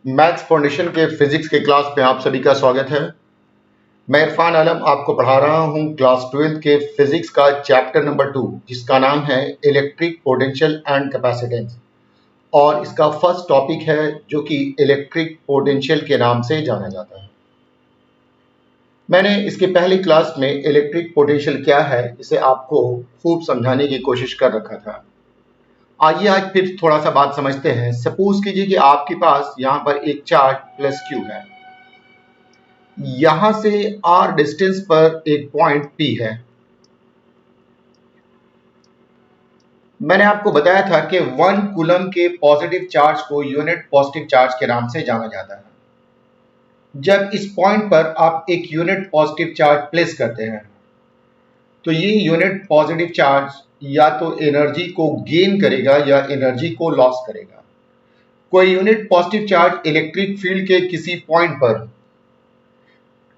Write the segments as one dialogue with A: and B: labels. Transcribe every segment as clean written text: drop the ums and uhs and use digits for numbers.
A: Maths foundation के physics के class में आप सभी का स्वागत है। मैं इरफान आलम आपको पढ़ा रहा हूं क्लास 12 के फिजिक्स का चैप्टर नंबर 2, जिसका नाम है इलेक्ट्रिक पोटेंशियल एंड कैपेसिटेंस, और इसका फर्स्ट टॉपिक है जो कि इलेक्ट्रिक पोटेंशियल के नाम से जाना जाता है। मैंने इसके पहली क्लास में इलेक्ट्रिक पोटेंशियल क्या है इसे आपको खूब समझाने की कोशिश कर रखा था। आइए आज फिर थोड़ा सा बात समझते हैं। सपोज कीजिए कि आपके पास यहाँ पर एक चार्ज प्लस क्यू है, यहां से r डिस्टेंस पर एक पॉइंट P है। मैंने आपको बताया था कि 1 कूलम के पॉजिटिव चार्ज को यूनिट पॉजिटिव चार्ज के नाम से जाना जाता है। जब इस पॉइंट पर आप एक यूनिट पॉजिटिव चार्ज प्लेस करते हैं तो ये यूनिट पॉजिटिव चार्ज या तो एनर्जी को गेन करेगा या एनर्जी को लॉस करेगा। कोई unit positive charge electric field के किसी पॉइंट पर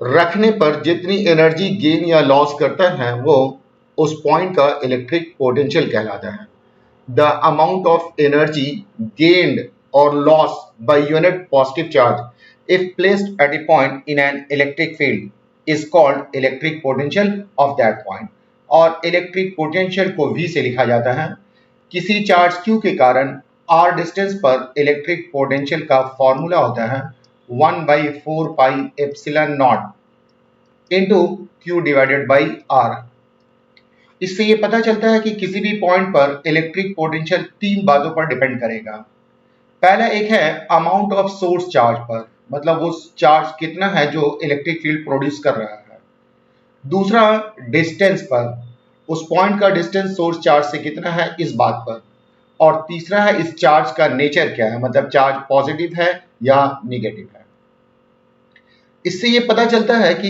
A: रखने पर जितनी एनर्जी गेन या लॉस करता है वो उस पॉइंट का इलेक्ट्रिक पोटेंशियल कहलाता है। The amount of energy gained और loss by unit positive charge if placed at a point in an electric field is called electric potential of that point. और इलेक्ट्रिक पोटेंशियल को V से लिखा जाता है। किसी चार्ज Q के कारण r डिस्टेंस पर इलेक्ट्रिक पोटेंशियल का फॉर्मूला होता है 1/4 pi epsilon naught into Q divided by R। इससे ये पता चलता है कि किसी भी पॉइंट पर इलेक्ट्रिक पोटेंशियल 3 बातों पर डिपेंड करेगा। पहला एक है अमाउंट ऑफ सोर्स चार्ज पर, मतलब वो चार्ज कितना है जो इलेक्ट्रिक फील्ड प्रोड्यूस कर रहा है। दूसरा डिस्टेंस पर, उस पॉइंट का डिस्टेंस सोर्स चार्ज से कितना है इस बात पर। और तीसरा है इस चार्ज का नेचर क्या है, मतलब चार्ज पॉजिटिव है या नेगेटिव है। इससे ये पता चलता है कि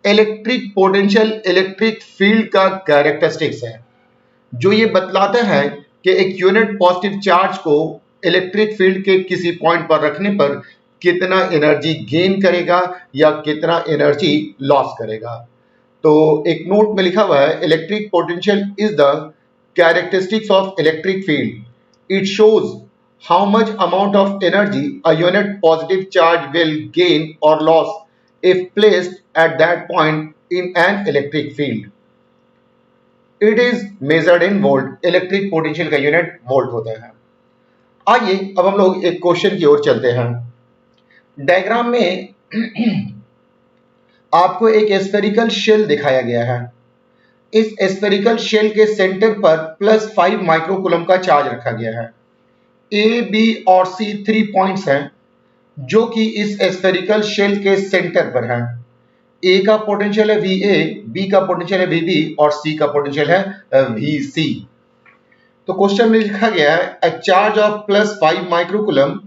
A: इलेक्ट्रिक पोटेंशियल इलेक्ट्रिक फील्ड का कैरेक्टरिस्टिक्स है, जो ये बतलाता है कि एक यूनिट पॉजिटिव चार्ज को इलेक्ट्रिक फील्ड के किसी पॉइंट पर रखने पर कितना एनर्जी गेन करेगा या कितना एनर्जी लॉस करेगा। तो एक नोट में लिखा हुआ है electric potential is the characteristics of electric field. It shows how much amount of energy a unit positive charge will gain और loss if placed at that point in an electric field. It is measured in volt. Electric potential का unit volt होता है। आइए अब हम लोग एक question की ओर चलते हैं। डायग्राम में आपको एक स्फेरिकल शेल दिखाया गया है। इस स्फेरिकल शेल के सेंटर पर +5 माइक्रोकूलम का चार्ज रखा गया है। ए, बी और सी 3 पॉइंट्स हैं जो कि इस स्फेरिकल शेल के सेंटर पर हैं। ए का पोटेंशियल है VA, बी का पोटेंशियल है VB और सी का पोटेंशियल है VC। तो क्वेश्चन में लिखा गया है a charge of +5 microcoulomb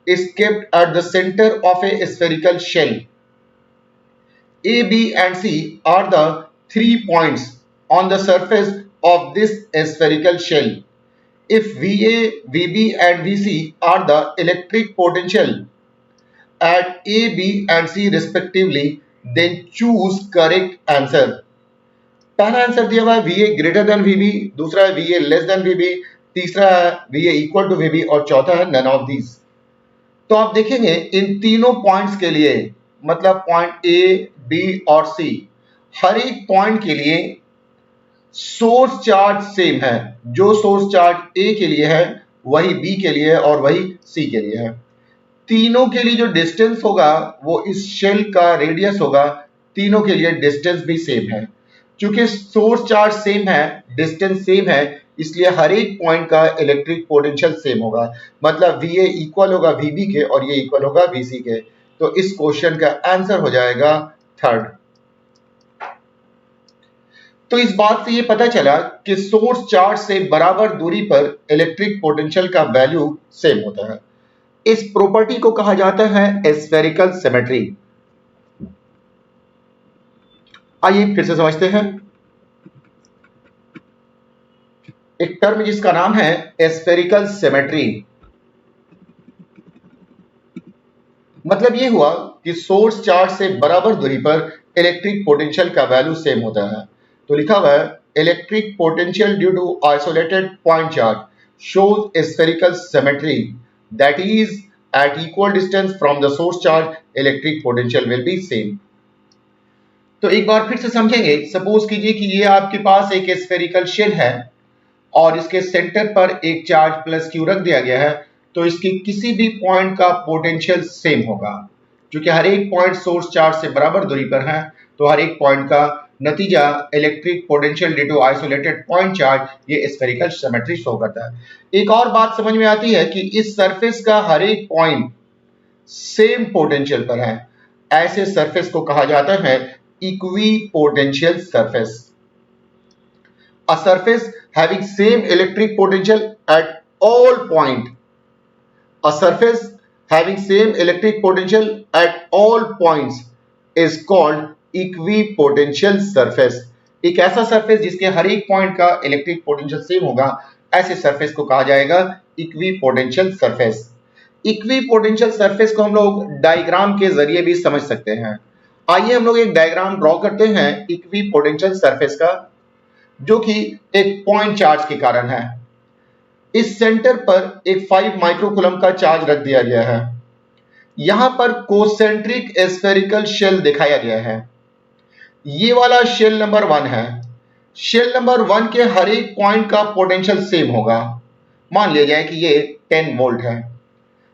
A: is kept at the center of a spherical shell. A, B and C are the 3 points on the surface of this spherical shell. If VA, VB and VC are the electric potential at A, B and C respectively, then choose correct answer. पहला answer दिया हुआ है VA greater than VB, दूसरा है VA less than VB, तीसरा है VA equal to VB और चौथा है none of these। तो आप देखेंगे इन तीनों पॉइंट्स के लिए, मतलब पॉइंट ए, बी और सी, हर एक पॉइंट के लिए सोर्स चार्ज सेम है। जो सोर्स चार्ज ए के लिए है वही बी के लिए है और वही सी के लिए है। तीनों के लिए जो डिस्टेंस होगा वो इस शेल का रेडियस होगा। तीनों के लिए डिस्टेंस भी सेम है। चूंकि सोर्स चार्ज सेम है, डिस्टेंस सेम है, इसलिए हर एक पॉइंट का इलेक्ट्रिक पोटेंशियल सेम होगा। मतलब VA इक्वल होगा VB के और ये इक्वल होगा VC के। तो इस क्वेश्चन का आंसर हो जाएगा 3rd। तो इस बात से ये पता चला कि सोर्स चार्ज से बराबर दूरी पर इलेक्ट्रिक पोटेंशियल का वैल्यू सेम होता है। इस प्रॉपर्टी को कहा जाता है स्फेरिकल सिमेट्री। आइए फिर से समझते हैं। एक टर्म जिसका नाम है स्फेरिकल सिमेट्री। मतलब ये हुआ कि सोर्स चार्ज से बराबर दूरी पर इलेक्ट्रिक पोटेंशियल का वैल्यू सेम होता है। तो लिखा हुआ है electric potential due to isolated point charge shows spherical symmetry that is at equal distance from the source charge, electric potential will be same. तो एक बार फिर से समझेंगे। सपोज कीजिए कि ये आपके पास एक स्फेरिकल शेल है और इसके सेंटर पर एक चार्ज प्लस क्यू रख दिया गया है, तो इसकी किसी भी पॉइंट का पोटेंशियल सेम होगा। क्योंकि हर एक पॉइंट सोर्स चार्ज से बराबर दूरी पर है, तो हर एक पॉइंट का नतीजा electric potential due to isolated point charge ये स्फेरिकल सिमेट्री शो करता है। एक और बात समझ में आती है कि इस सरफेस का हर एक पॉइंट सेम पोटेंशियल पर है, ऐसे सरफेस को कहा जाता है equipotential surface. A surface having same electric potential at all point. A surface having same electric potential at all points is called equipotential surface. एक ऐसा सरफेस जिसके हर एक पॉइंट का इलेक्ट्रिक पोटेंशियल सेम होगा, ऐसे सरफेस को कहा जाएगा इक्विपोटेंशियल सरफेस। इक्विपोटेंशियल सरफेस को हम लोग डायग्राम के जरिए भी समझ सकते हैं। आइए हम लोग एक डायग्राम ड्रॉ करते हैं इक्विपोटेंशियल सरफेस का, जो कि एक पॉइंट चार्ज के कारण है। इस सेंटर पर एक 5 माइक्रोकूलम का चार्ज रख दिया गया है। यहां पर कोसेंट्रिक स्फेरिकल शेल दिखाया गया है। ये वाला शेल नंबर 1 है। शेल नंबर 1 के हर एक पॉइंट का पोटेंशियल सेम होगा। मान लिया जाए कि ये 10 वोल्ट है।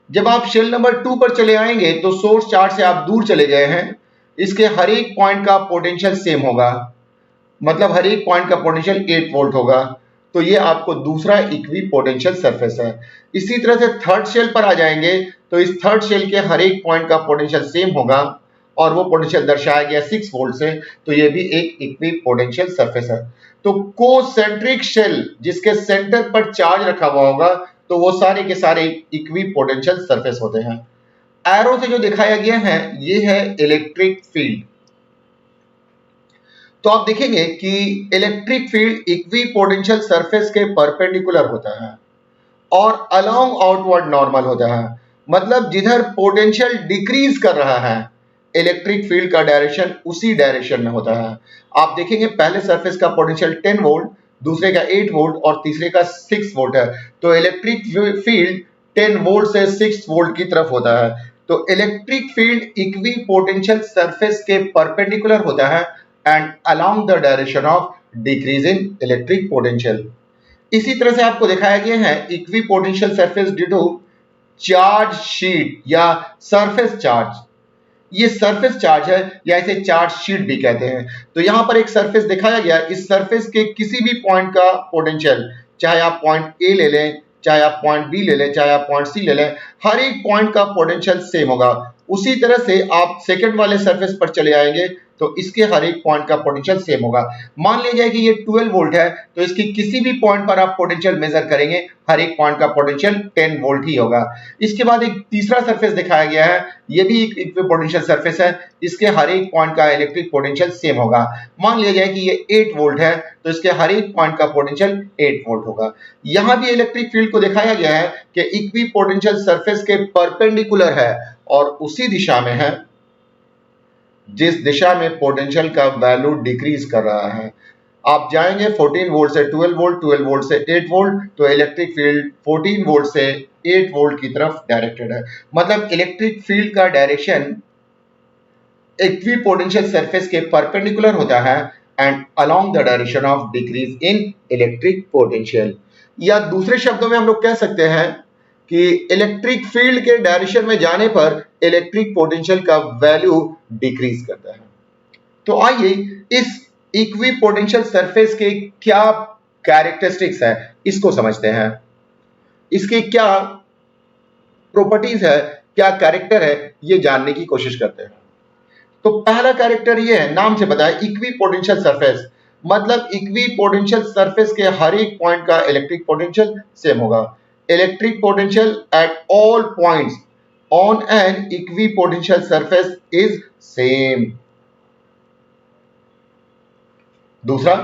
A: जब आप शेल नंबर 2 पर चले आएंगे तो सोर्स चार्ज से आप दूर चले गए हैं, इसके हर एक पॉइंट का पोटेंशियल सेम होगा, मतलब हर एक पॉइंट का पोटेंशियल 8 वोल्ट होगा। तो ये आपको दूसरा इक्विपोटेंशियल सरफेस है। इसी तरह से थर्ड शेल पर आ जाएंगे तो इस थर्ड शेल के हर एक पॉइंट का पोटेंशियल सेम होगा और वो पोटेंशियल दर्शाया गया 6 वोल्ट से, तो ये भी एक इक्विपोटेंशियल सरफेस है। तो कोसेंट्रिक शेल जिसके सेंटर पर चार्ज रखा हुआ होगा, तो वो सारे के सारे इक्विपोटेंशियल सरफेस होते हैं। एरो से जो दिखाया गया है ये है इलेक्ट्रिक फील्ड। तो आप देखेंगे कि इलेक्ट्रिक फील्ड इक्विपोटेंशियल सरफेस के परपेंडिकुलर होता है और अलोंग आउटवर्ड नॉर्मल होता है। मतलब जिधर पोटेंशियल डिक्रीज कर रहा है, इलेक्ट्रिक फील्ड का डायरेक्शन उसी डायरेक्शन में होता है। आप देखेंगे पहले सरफेस का पोटेंशियल 10 वोल्ट, दूसरे का 8 वोल्ट और तीसरे का 6 वोल्ट है। तो इलेक्ट्रिक फील्ड 10 वोल्ट से 6 वोल्ट की तरफ होता है। तो इलेक्ट्रिक फील्ड इक्विपोटेंशियल सरफेस के परपेंडिकुलर होता है and along the direction of decrease in electric potential. इसी तरह से आपको दिखाया गया है equipotential surface due to charge sheet या सरफेस चार्ज। ये सरफेस चार्ज है या इसे चार्ज शीट भी कहते हैं। तो यहां पर एक सरफेस दिखाया गया, इस सरफेस के किसी भी पॉइंट का पोटेंशियल, चाहे आप पॉइंट ए ले लें, चाहे आप पॉइंट बी ले लें, चाहे आप पॉइंट सी ले लें, हर एक पॉइंट का पोटेंशियल सेम होगा। उसी तरह से आप सेकंड वाले सरफेस पर चले आएंगे तो इसके हर एक पॉइंट का पोटेंशियल सेम होगा। मान लिया जाए कि ये 12 वोल्ट है, तो इसकी किसी भी पॉइंट पर आप पोटेंशियल मेजर करेंगे, हर एक पॉइंट का पोटेंशियल 10 वोल्ट ही होगा। इसके बाद एक तीसरा सरफेस दिखाया गया है, ये भी एक इक्विपोटेंशियल सरफेस है, इसके हर एक पॉइंट का इलेक्ट्रिक पोटेंशियल सेम होगा। मान लिया जाए कि ये 8 वोल्ट है, तो इसके हर एक पॉइंट का पोटेंशियल 8 वोल्ट होगा। यहां भी इलेक्ट्रिक फील्ड को दिखाया गया है कि इक्विपोटेंशियल सरफेस के परपेंडिकुलर है और उसी दिशा में है जिस दिशा में पोटेंशियल का वैल्यू डिक्रीज कर रहा है। आप जाएंगे 14 वोल्ट से 12 वोल्ट, 12 वोल्ट से 8 वोल्ट, तो इलेक्ट्रिक फील्ड 14 वोल्ट से 8 वोल्ट की तरफ डायरेक्टेड है। मतलब इलेक्ट्रिक फील्ड का डायरेक्शन इक्विपोटेंशियल सरफेस के परपेंडिकुलर होता है and along the direction of decrease in electric potential. या दूसरे शब्दों में हम लोग कह सकते हैं कि इलेक्ट्रिक फील्ड के डायरेक्शन में जाने पर इलेक्ट्रिक पोटेंशियल का वैल्यू डिक्रीज करता है। तो आइए इस इक्विपोटेंशियल सरफेस के क्या कैरेक्टरिस्टिक्स है इसको समझते हैं। इसकी क्या प्रॉपर्टीज है, क्या कैरेक्टर है, ये जानने की कोशिश करते हैं। तो पहला कैरेक्टर ये है, नाम से बताया इक्विपोटेंशियल सरफेस, मतलब इक्विपोटेंशियल सरफेस के हर एक पॉइंट का इलेक्ट्रिक पोटेंशियल सेम होगा। Electric potential at all points on an equipotential surface is same. दूसरा,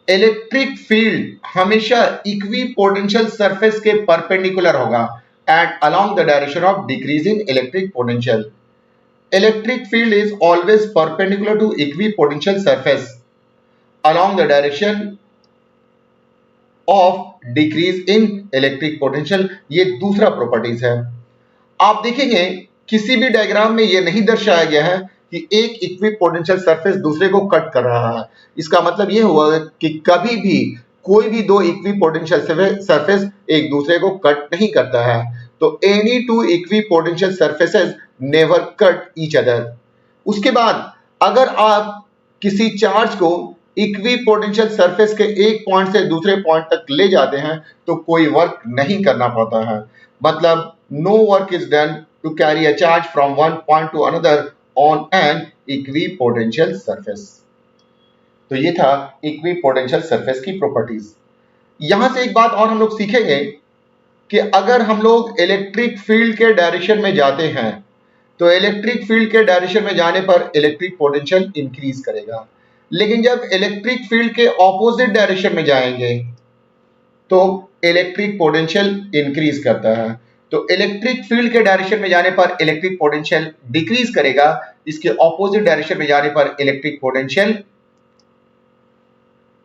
A: इलेक्ट्रिक फील्ड हमेशा इक्विपोटेंशियल सरफेस के परपेंडिकुलर होगा and along the direction of decrease in electric potential. Electric field is always perpendicular to equipotential surface along the direction of decrease in electric potential, ये दूसरा properties है। आप देखेंगे किसी भी डायग्राम में ये नहीं दर्शाया गया है कि एक इक्विपोटेंशियल सरफेस दूसरे को कट कर रहा है। इसका मतलब ये हुआ कि कभी भी कोई भी दो इक्विपोटेंशियल सरफेस एक दूसरे को कट नहीं करता है। तो any two equipotential surfaces never cut each other. उसके बाद अगर आप किसी चार्ज को इक्विपोटेंशियल सरफेस के एक पॉइंट से दूसरे पॉइंट तक ले जाते हैं तो कोई वर्क नहीं करना पड़ता है, मतलब no work is done to carry a charge from one point to another on an equipotential surface. तो ये था इक्विपोटेंशियल सरफेस की प्रॉपर्टीज। यहां से एक बात और हम लोग सीखेंगे कि अगर हम लोग इलेक्ट्रिक फील्ड के डायरेक्शन में जाते हैं तो इलेक्ट्रिक फील्ड के डायरेक्शन में जाने पर इलेक्ट्रिक पोटेंशियल इंक्रीज करेगा, लेकिन जब इलेक्ट्रिक फील्ड के ऑपोजिट डायरेक्शन में जाएंगे तो इलेक्ट्रिक पोटेंशियल इंक्रीज करता है। तो इलेक्ट्रिक फील्ड के डायरेक्शन में जाने पर इलेक्ट्रिक पोटेंशियल डिक्रीज करेगा, इसके ऑपोजिट डायरेक्शन में जाने पर इलेक्ट्रिक पोटेंशियल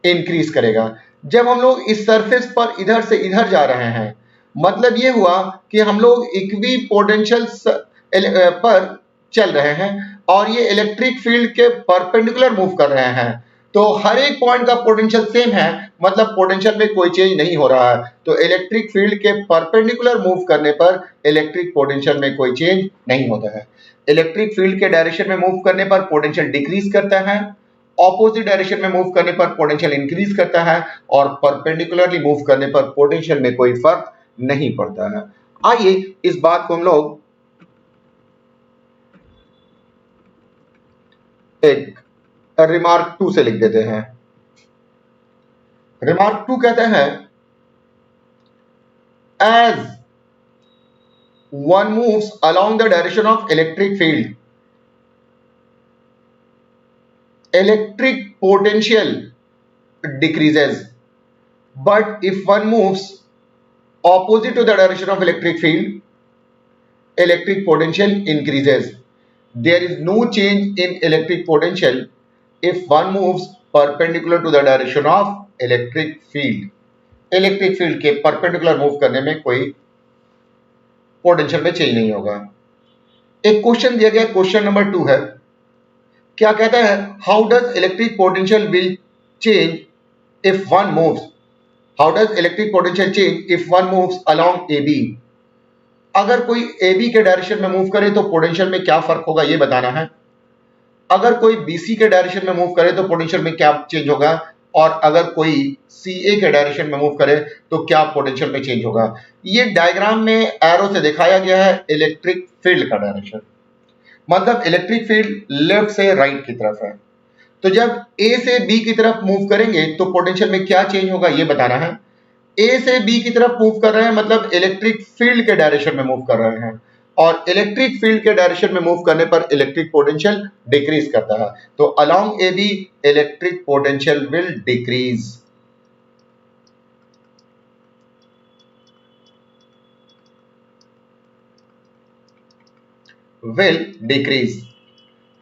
A: इंक्रीज करेगा। जब हम लोग इस सरफेस पर इधर से इधर जा रहे हैं, मतलब ये हुआ कि हम लोग इक्विपोटेंशियल पर चल रहे हैं और ये इलेक्ट्रिक फील्ड के परपेंडिकुलर मूव कर रहे हैं, तो हर एक पॉइंट का पोटेंशियल सेम है, मतलब पोटेंशियल में कोई चेंज नहीं हो रहा है। तो इलेक्ट्रिक फील्ड के परपेंडिकुलर मूव करने पर इलेक्ट्रिक पोटेंशियल में कोई चेंज नहीं होता है। इलेक्ट्रिक फील्ड के डायरेक्शन में मूव करने पर पोटेंशियल डिक्रीज करता है, ऑपोजिट डायरेक्शन में मूव करने पर पोटेंशियल इंक्रीज करता है और परपेंडिकुलरली मूव करने पर पोटेंशियल में कोई फर्क नहीं पड़ता है। आइए इस बात को हम लोग एक रिमार्क 2 से लिख देते हैं। रिमार्क 2 कहते हैं, as one moves along the direction of electric field, electric potential decreases, but if one moves opposite to the direction of electric field, electric potential increases. There is no change in electric potential if one moves perpendicular to the direction of electric field. Electric field के perpendicular move करने में कोई potential में change नहीं होगा। एक question दिया गया, क्वेश्चन नंबर 2 है, क्या कहता है, how does electric potential will change if one moves, how does electric potential change if one moves along A B. अगर कोई ए बी के डायरेक्शन में मूव करे तो पोटेंशियल में क्या फर्क होगा ये बताना है। अगर कोई बी सी के डायरेक्शन में मूव करे तो पोटेंशियल में क्या चेंज होगा, और अगर कोई सी ए के डायरेक्शन में मूव करे तो क्या पोटेंशियल में चेंज होगा। ये डायग्राम में एरो से दिखाया गया है इलेक्ट्रिक फील्ड का डायरेक्शन, मतलब इलेक्ट्रिक फील्ड लेफ्ट से राइट की तरफ है। तो जब ए से बी की तरफ मूव करेंगे तो पोटेंशियल में क्या चेंज होगा ये बताना है। ए से बी की तरफ मूव कर रहे हैं मतलब इलेक्ट्रिक फील्ड के डायरेक्शन में मूव कर रहे हैं, और इलेक्ट्रिक फील्ड के डायरेक्शन में मूव करने पर इलेक्ट्रिक पोटेंशियल डिक्रीज करता है। तो along A B electric potential will decrease. Will decrease.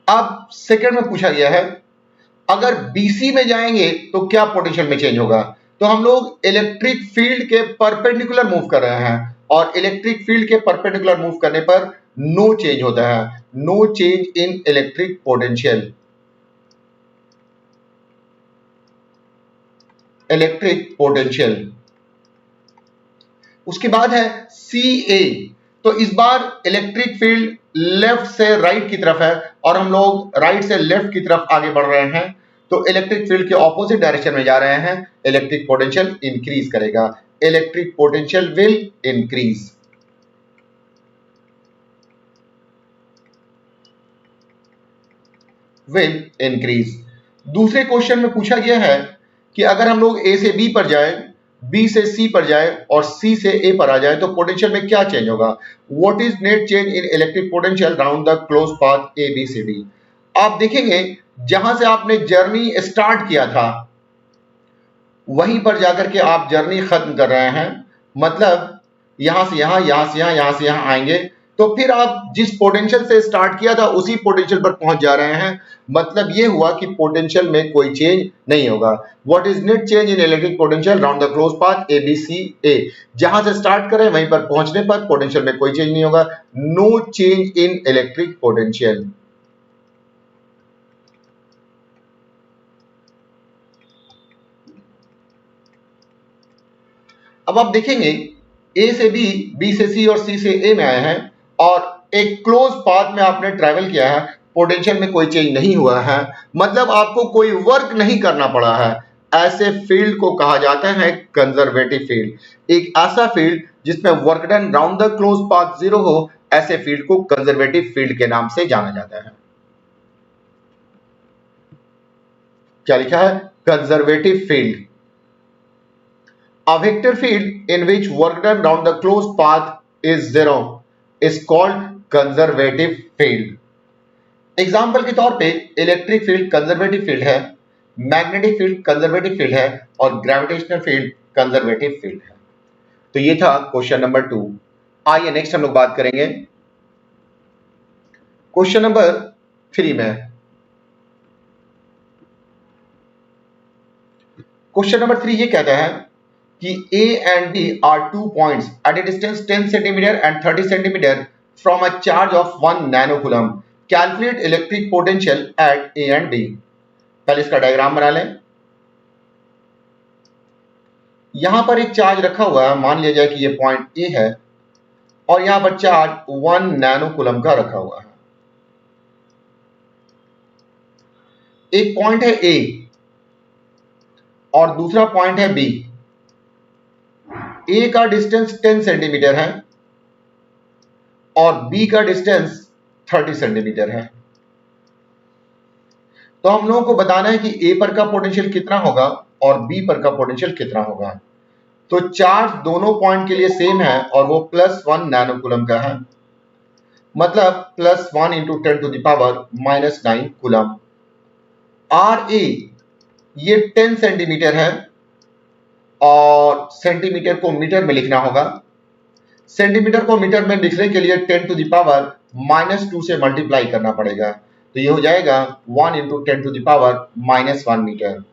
A: अब सेकंड में पूछा गया है, अगर बीसी में जाएंगे तो क्या पोटेंशियल में चेंज होगा। तो हम लोग इलेक्ट्रिक फील्ड के परपेंडिकुलर मूव कर रहे हैं, और इलेक्ट्रिक फील्ड के परपेंडिकुलर मूव करने पर नो चेंज होता है, no change in electric potential. Electric potential. उसके बाद है सी ए। तो इस बार इलेक्ट्रिक फील्ड लेफ्ट से राइट की तरफ है और हम लोग राइट से लेफ्ट की तरफ आगे बढ़ रहे हैं, तो इलेक्ट्रिक फील्ड के ऑपोजिट डायरेक्शन में जा रहे हैं, इलेक्ट्रिक पोटेंशियल इंक्रीज करेगा। Electric potential will increase. Will increase. दूसरे क्वेश्चन में पूछा गया है कि अगर हम लोग ए से बी पर जाएं, बी से सी पर जाए और सी से ए पर आ जाए तो पोटेंशियल में क्या चेंज होगा। What is net change in electric potential round the close path A B C D. आप देखेंगे जहां से आपने जर्नी स्टार्ट किया था वहीं पर जाकर के आप जर्नी खत्म कर रहे हैं, मतलब यहां से यहां, यहां से यहां, यहां से यहां आएंगे तो फिर आप जिस पोटेंशियल से स्टार्ट किया था उसी पोटेंशियल पर पहुंच जा रहे हैं, मतलब ये हुआ कि पोटेंशियल में कोई चेंज नहीं होगा। What is net change in electric potential round the close path A B C A, जहां से स्टार्ट करें वहीं पर पहुंचने पर पोटेंशियल में कोई चेंज नहीं होगा। No change in electric potential. अब आप देखेंगे ए से बी, बी से सी और सी से ए में आए हैं और एक क्लोज पाथ में आपने ट्रैवल किया है, पोटेंशियल में कोई चेंज नहीं हुआ है, मतलब आपको कोई वर्क नहीं करना पड़ा है। ऐसे फील्ड को कहा जाता है कंजर्वेटिव फील्ड। एक ऐसा फील्ड जिसमें work done round the close path zero हो, ऐसे फील्ड को कंजर्वेटिव फील्ड के नाम से जाना जाता है। क्या लिखा है? Conservative field. A vector field in which work done round the closed path is zero is called conservative field. Example के तौर पे इलेक्ट्रिक फील्ड कंजर्वेटिव फील्ड है, मैग्नेटिक फील्ड कंजर्वेटिव फील्ड है और ग्रेविटेशनल फील्ड कंजर्वेटिव फील्ड है। तो ये था क्वेश्चन नंबर 2। आइए नेक्स्ट हम लोग बात करेंगे क्वेश्चन नंबर 3 में। क्वेश्चन नंबर 3 ये कहता है कि A and B are 2 points at a distance 10 cm and 30 cm from a charge of 1 nanocoulomb. Calculate electric potential at A and B. पहले इसका डायग्राम बना लें। यहां पर एक चार्ज रखा हुआ है, मान लिया जाए कि ये पॉइंट A है और यहां पर चार्ज 1 नैनोकूलम का रखा हुआ है। एक पॉइंट है A और दूसरा पॉइंट है B। A का डिस्टेंस 10 सेंटीमीटर है और B का डिस्टेंस 30 सेंटीमीटर है। तो हम लोगों को बताना है कि A पर का पोटेंशियल कितना होगा और B पर का पोटेंशियल कितना होगा। तो चार्ज दोनों पॉइंट के लिए सेम है और वो +1 नैनोकूलम का है, मतलब +1 × 10⁻⁻⁹ कूलम। RA ये 10 सेंटीमीटर है और सेंटीमीटर को मीटर में लिखना होगा। सेंटीमीटर को मीटर में लिखने के लिए 10⁻⁻² से मल्टीप्लाई करना पड़ेगा, तो ये हो जाएगा 1 × 10⁻⁻1 मीटर।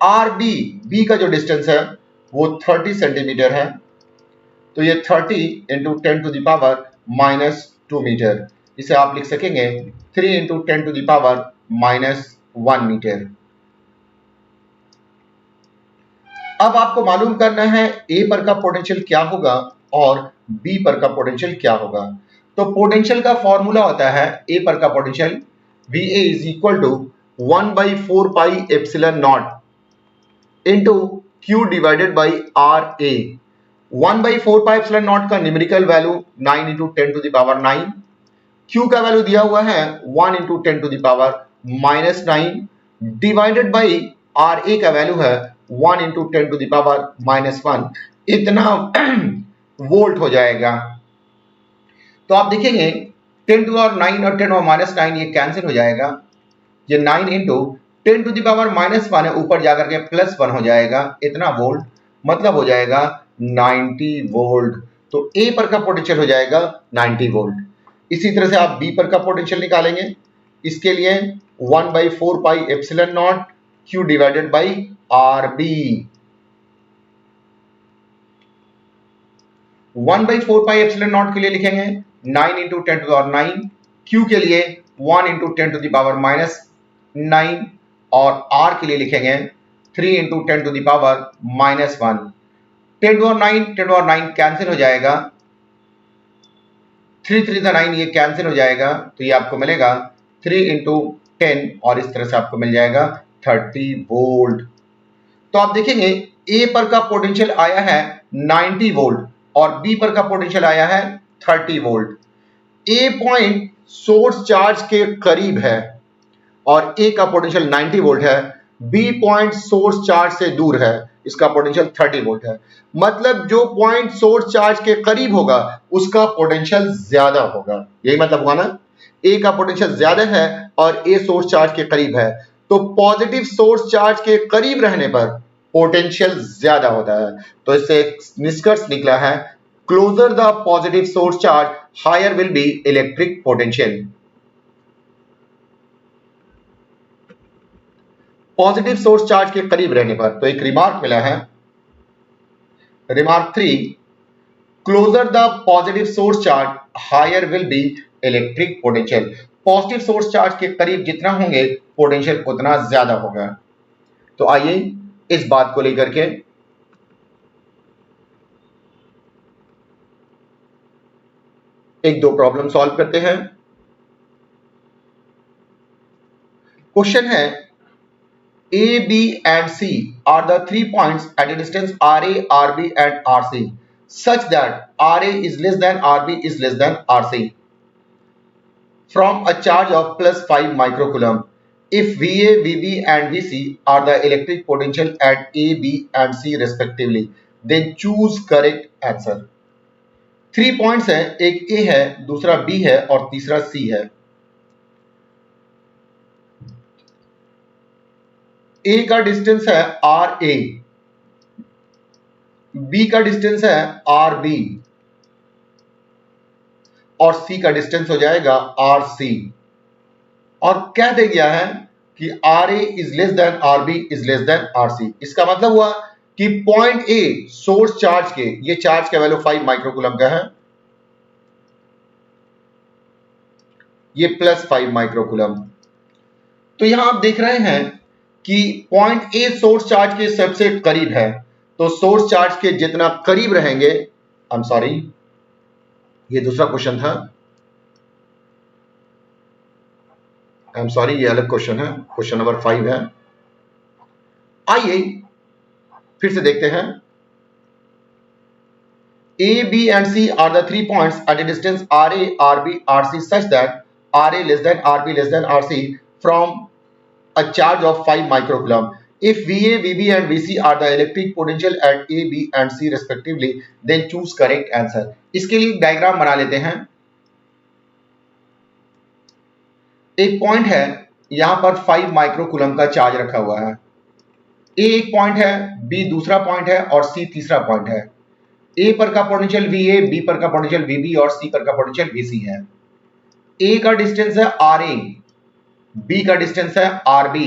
A: RB, B का जो डिस्टेंस है वो 30 सेंटीमीटर है, तो ये 30 × 10⁻⁻² मीटर। इसे आप लिख सकेंगे 3 × 10⁻⁻1 मीटर। अब आपको मालूम करना है A पर का पोटेंशियल क्या होगा और B पर का पोटेंशियल क्या होगा। तो पोटेंशियल का फॉर्मूला होता है A पर का potential VA = 1/4πε0 into Q divided by RA। 1/4πε0 का न्यूमेरिकल वैल्यू 9 × 10⁹, Q का वैल्यू दिया हुआ है 1 × 10⁻⁻9 डिवाइडेड बाई RA का वैल्यू है 1 × 10⁻⁻1, इतना वोल्ट हो जाएगा। तो आप देखेंगे 10⁻9 और 10⁻⁻9 ये कैंसिल हो जाएगा, ये 9 × 10⁻⁻1 है, ऊपर जाकर के +1 हो जाएगा, इतना वोल्ट, मतलब हो जाएगा 90 वोल्ट। तो A पर का पोटेंशियल हो जाएगा 90 वोल्ट। इसी तरह से आप B पर का पोटेंशियल निकालेंगे, इसके लिए 1/4πε0 Q डिवाइडेड बाई RB। 1/4πε0 के लिए लिखेंगे 9 × 10⁻9, Q के लिए 1 × 10⁻⁻9 और R के लिए लिखेंगे 3 × 10⁻⁻1। 10⁻9 कैंसिल हो जाएगा, 3 3 9 ये कैंसिल हो जाएगा, तो ये आपको मिलेगा 3 × 10 और इस तरह से आपको मिल जाएगा 30 वोल्ट। तो आप देखेंगे A पर का पोटेंशियल आया है 90 वोल्ट और B पर का पोटेंशियल आया है 30 volt. A point source charge के करीब है और A का पोटेंशियल 90 वोल्ट है, B पॉइंट सोर्स चार्ज से दूर है, इसका पोटेंशियल 30 वोल्ट है। मतलब जो पॉइंट सोर्स चार्ज के करीब होगा उसका पोटेंशियल ज्यादा होगा, यही मतलब हुआ ना। A का पोटेंशियल ज्यादा है और A सोर्स चार्ज के करीब है, तो पॉजिटिव सोर्स चार्ज के करीब रहने पर पोटेंशियल ज्यादा होता है। तो इससे एक निष्कर्ष निकला है closer the positive source charge, higher will be electric potential. Positive source charge के करीब रहने पर, तो एक रिमार्क मिला है, remark 3, closer the positive source charge higher will be electric potential. Positive source charge के करीब जितना होंगे पोटेंशियल उतना ज्यादा होगा। तो आइए इस बात को लेकर के एक दो प्रॉब्लम सॉल्व करते हैं। क्वेश्चन है A, B and C are the 3 points at a distance RA, RB and RC such that RA is less than RB is less than RC from a charge of plus 5 microcoulomb. If VA, VB and VC are the electric potential at A, B and C respectively, then choose correct answer. 3 points है, एक A है, दूसरा B है और तीसरा C है। A का distance है RA, B का डिस्टेंस है RB और C का डिस्टेंस हो जाएगा RC। और कह दे गया है कि RA is less than RB is less than RC। इसका मतलब हुआ कि पॉइंट A सोर्स चार्ज के, ये चार्ज का वैल्यू 5 माइक्रोकूलम का है, ये प्लस 5 माइक्रोकूलम। तो यहां आप देख रहे हैं कि पॉइंट ए सोर्स चार्ज के सबसे करीब है, तो सोर्स चार्ज के जितना करीब रहेंगे, आई एम सॉरी ये दूसरा क्वेश्चन था, आई एम सॉरी ये अलग क्वेश्चन है, क्वेश्चन नंबर 5 है। आइए फिर से देखते हैं। A, B and C are the 3 points at a distance RA, RB, RC such that RA less than RB less than RC from a charge of 5 microcoulomb. If VA, VB and VC are the electric potential at A, B and C respectively, then choose correct answer. इसके लिए diagram बना लेते हैं। एक point है, यहां पर 5 microcoulomb का चार्ज रखा हुआ है। A एक पॉइंट है, B दूसरा पॉइंट है और C तीसरा पॉइंट है। A पर का पोटेंशियल VA, B पर का पोटेंशियल VB और C पर का पोटेंशियल VC है। A का डिस्टेंस है RA, B का डिस्टेंस है RB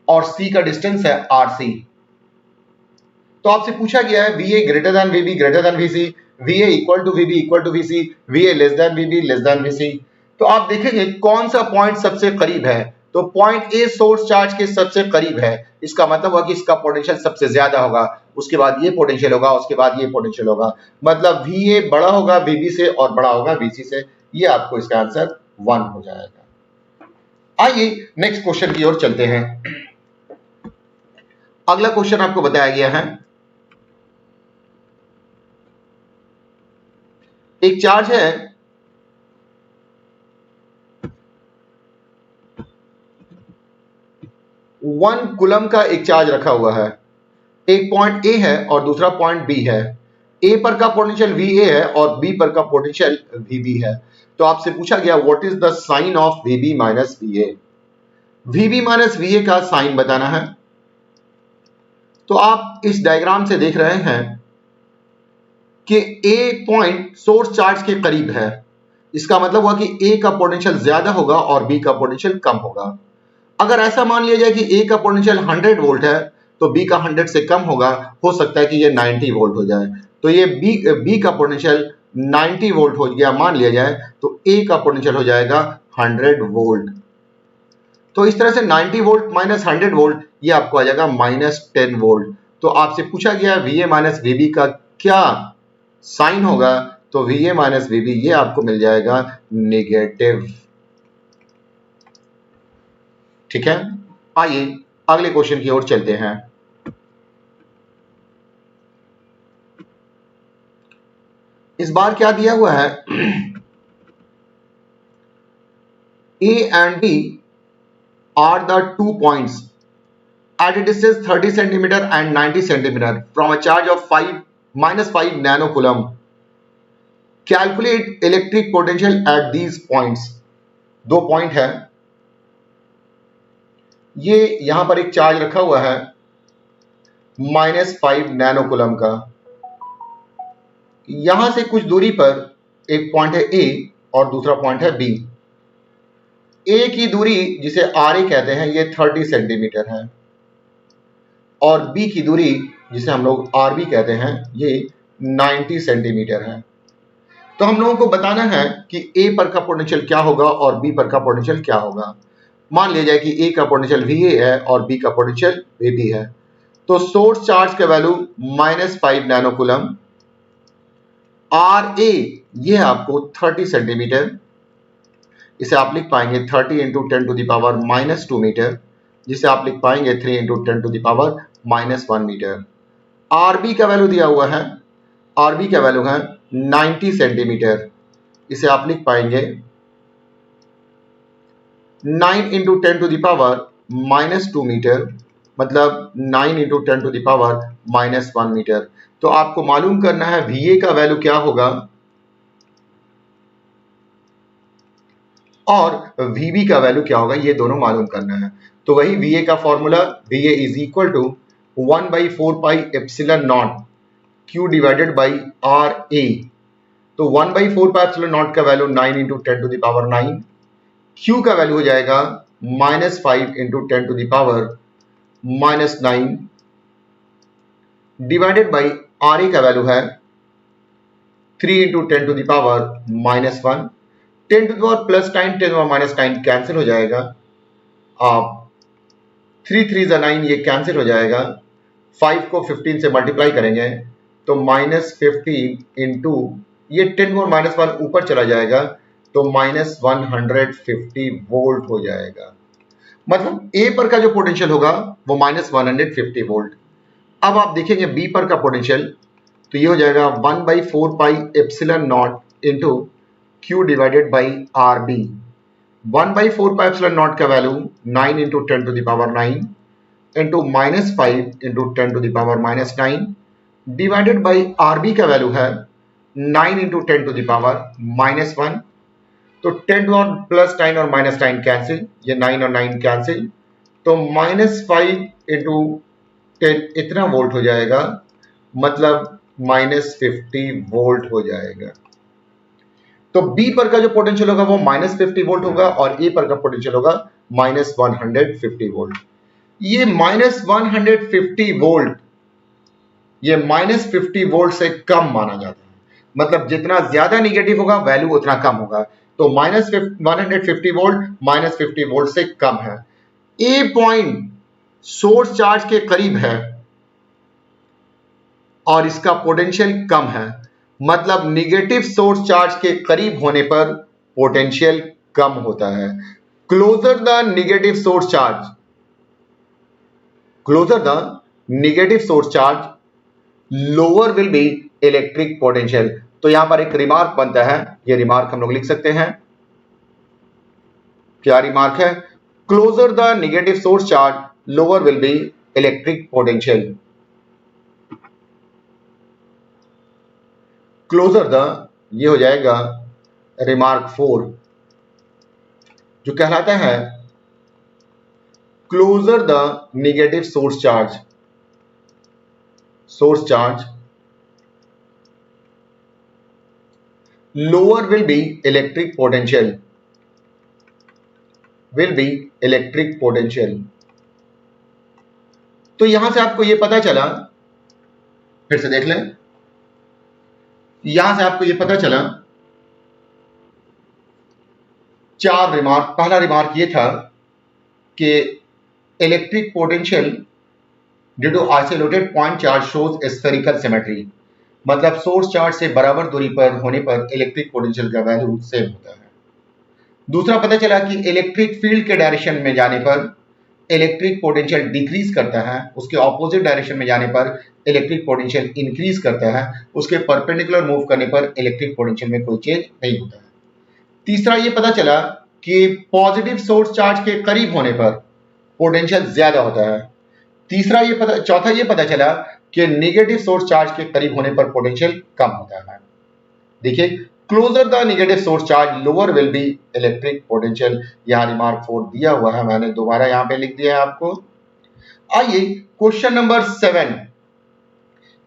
A: और C का डिस्टेंस है RC। तो आपसे पूछा गया है VA greater than VB greater than VC, VA equal to VB equal to VC, VA less than VB less than VC। तो आप देखेंगे कौन सा पॉइंट सबसे करीब है, तो पॉइंट A सोर्स चार्ज के सबसे करीब है। इसका मतलब हुआ कि इसका पोटेंशियल सबसे ज्यादा होगा, उसके बाद ये पोटेंशियल होगा, उसके बाद ये पोटेंशियल होगा, मतलब VA बड़ा होगा VB से और बड़ा होगा VC से। ये आपको इसका आंसर 1 हो जाएगा। आइए नेक्स्ट क्वेश्चन की ओर चलते हैं। अगला क्वेश्चन आपको बताया गया है, एक चार्ज है 1 कूलम का, एक चार्ज रखा हुआ है। एक पॉइंट A है और दूसरा पॉइंट B है। A पर का पोटेंशियल VA है और B पर का पोटेंशियल VB है। तो आपसे पूछा गया what is the sign of VB minus VA। VB minus VA का साइन बताना है। तो आप इस डायग्राम से देख रहे हैं कि A पॉइंट सोर्स चार्ज के करीब है। इसका मतलब हुआ कि A का पोटेंशियल ज्यादा होगा और B का पोटेंशियल कम होगा। अगर ऐसा मान लिया जाए कि A का पोटेंशियल 100 वोल्ट है तो B का 100 से कम होगा, हो सकता है कि ये 90 वोल्ट हो जाए। तो ये B का पोटेंशियल 90 वोल्ट हो गया मान लिया जाए, तो A का पोटेंशियल हो जाएगा 100 वोल्ट। तो इस तरह से 90 वोल्ट माइनस 100 वोल्ट, ये आपको आ जाएगा माइनस 10 वोल्ट। तो आपसे पूछा गया VA माइनस VB का क्या साइन होगा, तो VA माइनस VB ये आपको मिल जाएगा नेगेटिव। ठीक है, आइए अगले क्वेश्चन की ओर चलते हैं। इस बार क्या दिया हुआ है, A and B are the 2 points at a distance 30 cm and 90 cm from a charge of minus 5 nanocoulomb. Calculate electric potential at these points. 2 point है, ये यहां पर एक चार्ज रखा हुआ है -5 नैनोकूलम का, यहां से कुछ दूरी पर एक पॉइंट है ए और दूसरा पॉइंट है बी। ए की दूरी जिसे आर ए कहते हैं ये 30 सेंटीमीटर है और बी की दूरी जिसे हम लोग आर बी कहते हैं ये 90 सेंटीमीटर है। तो हम लोगों को बताना है कि ए पर का पोटेंशियल क्या होगा और बी पर का पोटेंशियल क्या होगा। मान लिया जाए कि ए का पोटेंशियल वी ए है और बी का पोटेंशियल वी बी है। तो सोर्स चार्ज का value -5 nano coulomb, R A ये है आपको 30 सेंटीमीटर, इसे आप लिख पाएंगे 30 इंटू 10⁻⁻2 मीटर, जिसे आप लिख पाएंगे 3 इंटू 10⁻⁻1 मीटर। आर बी का वैल्यू दिया हुआ है, आर बी का वैल्यू है 90 सेंटीमीटर, इसे आप लिख पाएंगे 9 इंटू 10⁻⁻2 मीटर, मतलब 9 इंटू 10⁻⁻1 मीटर। तो आपको मालूम करना है VA का वैल्यू क्या होगा और VB का वैल्यू क्या होगा, ये दोनों मालूम करना है। तो वही VA का formula VA is equal to 1/4 pi epsilon naught Q divided by RA। तो 1/4 पाई एप्सिलॉन नॉट का वैल्यू 9 इंटू 10⁹, Q का वैल्यू हो जाएगा -5 इंटू 10⁻⁻9 डिवाइडेड बाई RA का वैल्यू है 3 into 10⁻⁻1। 10 to the plus 9 10⁻⁻9 cancel हो जाएगा, आप 3 3 9 ये कैंसिल हो जाएगा, 5 को 15 से मल्टीप्लाई करेंगे तो -15 इंटू ये 10⁻⁻1 ऊपर चला जाएगा तो -150 वोल्ट हो जाएगा। मतलब ए पर का जो पोटेंशियल होगा वो -150 वोल्ट। अब आप देखेंगे बी पर का पोटेंशियल, तो ये हो जाएगा 1/4 pi epsilon naught into Q divided by R B. 1/4 pi epsilon naught का value 9 into 10⁻9 into -5 into 10⁻⁻9 divided by R B का वैल्यू है 9 इंटू 10⁻1। तो 10 और प्लस 9 और -9 कैंसिल, ये 9 और 9 कैंसिल, तो -5 इंटू 10 इतना वोल्ट हो जाएगा, मतलब -50 वोल्ट हो जाएगा। तो बी पर का जो पोटेंशियल होगा वो -50 वोल्ट होगा और ए पर का पोटेंशियल होगा -150 वोल्ट। ये -150 वोल्ट, ये -50 वोल्ट से कम माना जाता है, मतलब जितना ज्यादा निगेटिव होगा वैल्यू उतना कम होगा। तो -150 वोल्ट -50 वोल्ट से कम है। ए पॉइंट सोर्स चार्ज के करीब है और इसका पोटेंशियल कम है, मतलब निगेटिव सोर्स चार्ज के करीब होने पर पोटेंशियल कम होता है। Closer the negative source charge, closer the negative source charge lower will be electric potential. तो यहां पर एक रिमार्क बनता है, ये रिमार्क हम लोग लिख सकते हैं। क्या रिमार्क है? Closer the negative source charge lower will be electric potential. Closer the, ये हो जाएगा रिमार्क 4, जो कहलाता है closer the negative source charge, source charge lower will be electric potential, will be electric potential। तो यहां से आपको यह पता चला, फिर से देख लें, यहां से आपको यह पता चला 4 रिमार्क। पहला रिमार्क यह था कि electric potential due to isolated point charge shows spherical symmetry, मतलब सोर्स चार्ज से बराबर दूरी पर होने पर इलेक्ट्रिक पोटेंशियल का वैल्यू सेम होता है। दूसरा पता चला कि इलेक्ट्रिक फील्ड के डायरेक्शन में जाने पर इलेक्ट्रिक पोटेंशियल डिक्रीज करता है, उसके ऑपोजिट डायरेक्शन में जाने पर इलेक्ट्रिक पोटेंशियल इंक्रीज करता है, उसके परपेंडिकुलर मूव करने पर इलेक्ट्रिक पोटेंशियल में कोई चेंज नहीं होता है। तीसरा ये पता चला कि पॉजिटिव सोर्स चार्ज के करीब होने पर पोटेंशियल ज्यादा होता है। चौथा ये पता चला कि नेगेटिव सोर्स चार्ज के करीब होने पर पोटेंशियल कम होता है। देखिए, closer the negative source charge lower will be electric potential. यहां रिमार्क 4 दिया हुआ है, मैंने दोबारा यहां पे लिख दिया है आपको। आइए क्वेश्चन नंबर 7।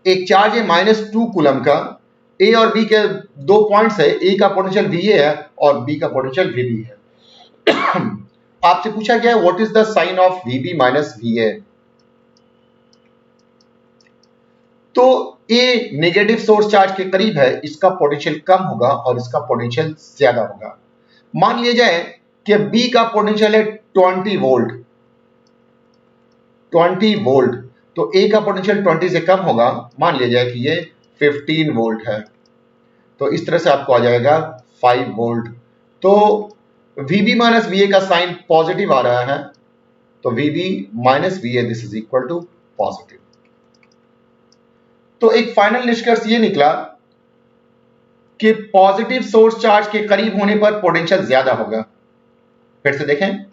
A: एक चार्ज है -2 कूलम का, ए और बी के 2 पॉइंट्स है, ए का पोटेंशियल VA है और बी का पोटेंशियल VB है। आपसे पूछा गया है what is the sign of VB minus VA। तो ए नेगेटिव सोर्स चार्ज के करीब है, इसका पोटेंशियल कम होगा और इसका पोटेंशियल ज्यादा होगा। मान लिया जाए कि बी का पोटेंशियल है 20 वोल्ट, 20 वोल्ट, तो ए का पोटेंशियल 20 से कम होगा, मान लिया जाए कि ये 15 वोल्ट है, तो इस तरह से आपको आ जाएगा 5 वोल्ट। तो VB माइनस VA का साइन पॉजिटिव आ रहा है, तो VB minus VA this is equal to positive. तो एक फाइनल निष्कर्ष ये निकला कि पॉजिटिव सोर्स चार्ज के करीब होने पर पोटेंशियल ज्यादा होगा। फिर से देखें,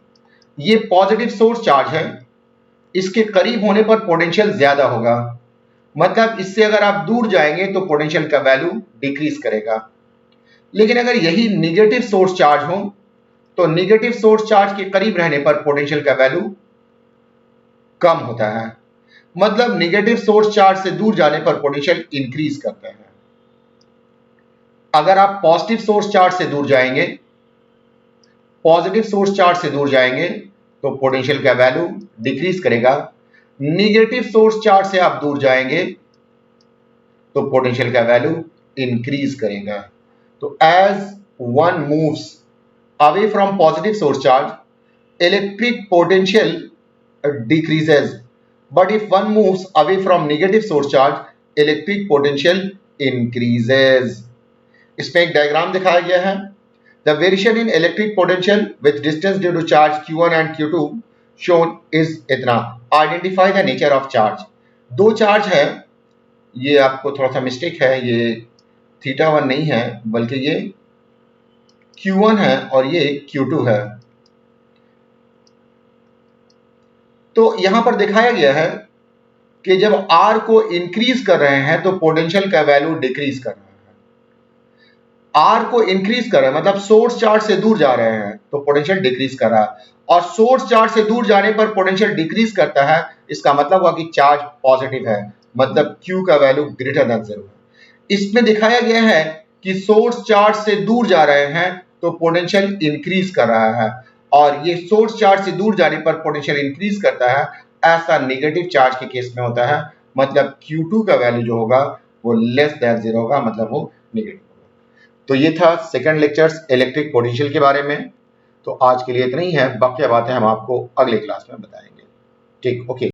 A: ये पॉजिटिव सोर्स चार्ज है, इसके करीब होने पर पोटेंशियल ज्यादा होगा, मतलब इससे अगर आप दूर जाएंगे तो पोटेंशियल का वैल्यू डिक्रीज करेगा। लेकिन अगर यही निगेटिव सोर्स चार्ज हो तो निगेटिव सोर्स चार्ज के करीब रहने पर पोटेंशियल का वैल्यू कम होता है, मतलब निगेटिव सोर्स चार्ज से दूर जाने पर पोटेंशियल इंक्रीज करता है। अगर आप पॉजिटिव सोर्स चार्ज से दूर जाएंगे, पॉजिटिव सोर्स चार्ज से दूर जाएंगे तो पोटेंशियल का वैल्यू डिक्रीज करेगा। निगेटिव सोर्स चार्ज से आप दूर जाएंगे तो पोटेंशियल का वैल्यू इंक्रीज करेगा। तो as one moves away from positive source charge, electric potential decreases, but if one moves away from negative source charge, electric potential increases. इसमें एक डायग्राम दिखाया गया है। The variation in electric potential with distance due to charge Q1 and Q2 shown is इतना। Identify the nature of charge। दो charge है, ये आपको थोड़ा सा मिस्टेक है, ये θ1 नहीं है बल्कि ये Q1 है और ये Q2 है। तो यहां पर दिखाया गया है कि जब R को इंक्रीज कर रहे हैं तो पोटेंशियल का वैल्यू डिक्रीज कर रहा है। R को इंक्रीज कर रहे हैं मतलब सोर्स चार्ज से दूर जा रहे हैं तो पोटेंशियल डिक्रीज कर रहा है, और सोर्स चार्ज से दूर जाने पर पोटेंशियल डिक्रीज करता है, इसका मतलब हुआ कि चार्ज पॉजिटिव है, मतलब Q का वैल्यू ग्रेटर देन 0 है। इसमें दिखाया गया है कि सोर्स चार्ज से दूर जा रहे हैं तो पोटेंशियल इंक्रीज कर रहा है, और ये सोर्स चार्ज से दूर जाने पर पोटेंशियल इंक्रीज करता है। ऐसा नेगेटिव चार्ज के केस में होता है, मतलब Q2 का वैल्यू जो होगा वो लेस देन 0 होगा, मतलब वो नेगेटिव होगा। तो ये था सेकंड लेक्चर्स इलेक्ट्रिक पोटेंशियल के बारे में। तो आज के लिए इतना ही है, बाकी बातें हम आपको अगले क्लास में बताएंगे। ठीक, ओके।